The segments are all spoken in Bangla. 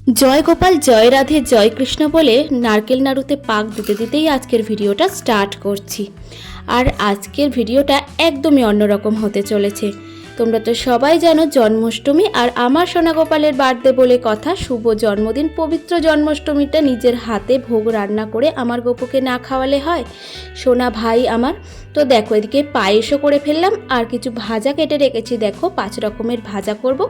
জয় গোপাল, জয় রাধে, জয় কৃষ্ণ বলে নারকেল নাড়ুতে পাক দিতে দিতেই আজকের ভিডিওটা স্টার্ট করছি। আর আজকের ভিডিওটা একদমই অন্যরকম হতে চলেছে। তোমরা তো সবাই জানো জন্মাষ্টমী, আর আমার সোনা গোপালের বার্থডে বলে কথা। শুভ জন্মদিন, পবিত্র জন্মাষ্টমীটা নিজের হাতে ভোগ রান্না করে আমার গোপুকে না খাওয়ালে হয়? সোনা ভাই আমার। তো দেখো, এদিকে পায়েসও করে ফেললাম, আর কিছু ভাজা কেটে রেখেছি। দেখো 5 রকমের ভাজা করব।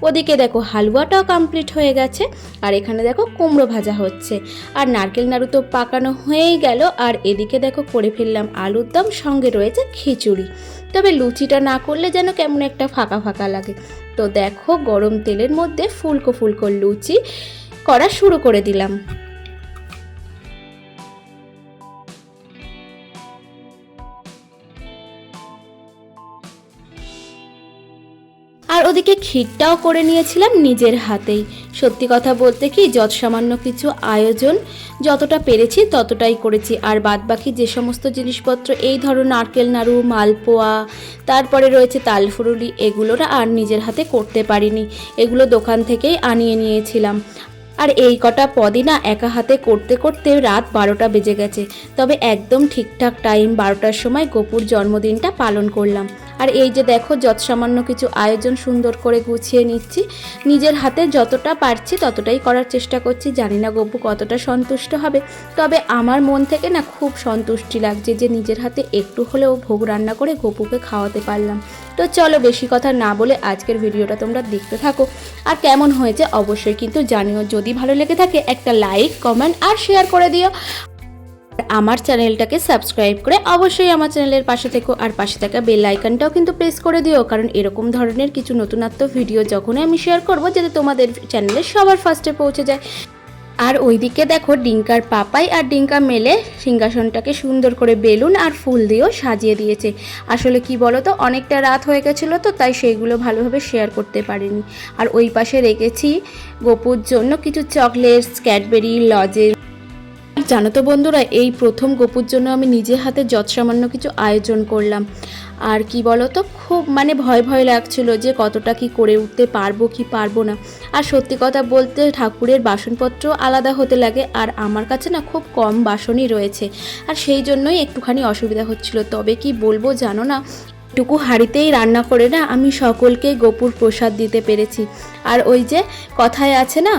ওদিকে দেখো হালুয়াটাও কমপ্লিট হয়ে গেছে, আর এখানে দেখো কুমড়ো ভাজা হচ্ছে, আর নারকেল নাড়ু তো পাকানো হয়েই গেল। আর এদিকে দেখো করে ফেললাম আলুর দম, সঙ্গে রয়েছে খিচুড়ি। তবে লুচিটা না করলে যেন কেমন একটা ফাঁকা ফাঁকা লাগে। তো দেখো গরম তেলের মধ্যে ফুলকো ফুলকো লুচি করা শুরু করে দিলাম। আর ওদিকে ক্ষীরটাও করে নিয়েছিলাম নিজের হাতেই। সত্যি কথা বলতে কি, যত সামান্য কিছু আয়োজন, যতটা পেরেছি ততটাই করেছি। আর বাদবাকি যে সমস্ত জিনিসপত্র, এই ধরো নারকেল নাড়ু, মালপোয়া, তারপরে রয়েছে তালফুরুলি, এগুলোরা আর নিজের হাতে করতে পারিনি। এগুলো দোকান থেকেই আনিয়ে নিয়েছিলাম। আর এই কটা পদই না একা হাতে করতে করতে রাত 12টা বেজে গেছে। তবে একদম ঠিকঠাক টাইম 12টার সময় গোপুর জন্মদিনটা পালন করলাম। আর এই যে দেখো যত সামান্য কিছু আয়োজন সুন্দর করে গুছিয়ে নিচ্ছি। নিজের হাতে যতটা পারছি ততটাই করার চেষ্টা করছি। জানি না গপু কতটা সন্তুষ্ট হবে, তবে আমার মন থেকে না খুব সন্তুষ্টি লাগছে যে নিজের হাতে একটু হলেও ভোগ রান্না করে গপুকে খাওয়াতে পারলাম। তো চলো বেশি কথা না বলে আজকের ভিডিওটা তোমরা দেখতে থাকো। আর কেমন হয়েছে অবশ্যই কিন্তু জানিও। যদি ভালো লেগে থাকে একটা লাইক, কমেন্ট আর শেয়ার করে দিও। আমার চ্যানেলটাকে সাবস্ক্রাইব করে অবশ্যই আমার চ্যানেলের পাশে থেকো, আর পাশে থাকা বেল আইকনটাও কিন্তু প্রেস করে দিও, কারণ এরকম ধরনের কিছু নতুনত্ব ভিডিও যখনই আমি শেয়ার করব যাতে তোমাদের চ্যানেলে সবার ফার্স্টে পৌঁছে যায়। আর ওইদিকে দেখো ডিঙ্কার পাপাই আর ডিঙ্কা মেলে সিংহাসনটাকে সুন্দর করে বেলুন আর ফুল দিয়েও সাজিয়ে দিয়েছে। আসলে কি বলো তো, অনেকটা রাত হয়ে গেছিলো, তো তাই সেইগুলো ভালোভাবে শেয়ার করতে পারিনি। আর ওই পাশে রেখেছি গপুর জন্য কিছু চকলেটস, ক্যাডবেরি, লজেন্স। জানো তো বন্ধুরা, এই প্রথম গপুর জন্য আমি নিজে হাতে যত সামান্য কিছু আয়োজন করলাম। আর কি বলো তো, খুব ভয় ভয় লাগছিল যে কতটা কি করে উঠতে পারবো কি পারবো না। আর সত্যি কথা বলতে ঠাকুরের বাসনপত্র আলাদা হতে লাগে, আর আমার কাছে না খুব কম বাসনই রয়েছে, আর সেই জন্যই একটুখানি অসুবিধা হচ্ছিল। তবে কি বলবো জানো না, টুকু হাঁড়িতেই রান্না করে না আমি সকলকে গপুর প্রসাদ দিতে পেরেছি। আর ওই যে কথায় আছে না,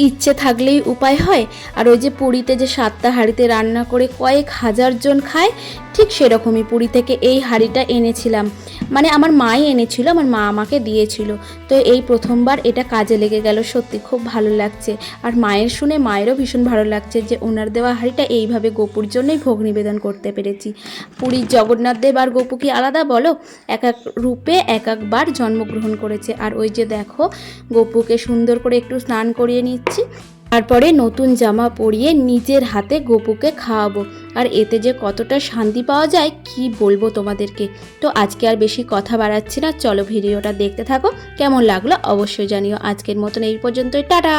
ইচ্ছে থাকলেই উপায় হয়। আর ওই যে পুরীতে যে 7টা হাঁড়িতে রান্না করে কয়েক হাজার জন খায়, ঠিক সেরকমই পুরী থেকে এই হাঁড়িটা এনেছিলাম। আমার মাই এনেছিল, আমার মা আমাকে দিয়েছিল। তো এই প্রথমবার এটা কাজে লেগে গেল। সত্যি খুব ভালো লাগছে। আর মায়ের শুনে মায়েরও ভীষণ ভালো লাগছে যে ওনার দেওয়া হাঁড়িটা এইভাবে গপুর জন্যই ভোগ নিবেদন করতে পেরেছি। পুরীর জগন্নাথ দেব আর গপু কি আলাদা বলো? এক এক রূপে এক একবার জন্মগ্রহণ করেছে। আর ওই যে দেখো গপুকে সুন্দর করে একটু স্নান করিয়ে নিচ্ছি, তারপরে নতুন জামা পরিয়ে নিজের হাতে গপুকে খাওয়াবো। আর এতে যে কতটা শান্তি পাওয়া যায় কি বলবো তোমাদেরকে। তো আজকে আর বেশি কথা বাড়াচ্ছি না, চলো ভিডিওটা দেখতে থাকো। কেমন লাগলো অবশ্যই জানিও। আজকের মতন এই পর্যন্তই, টাটা।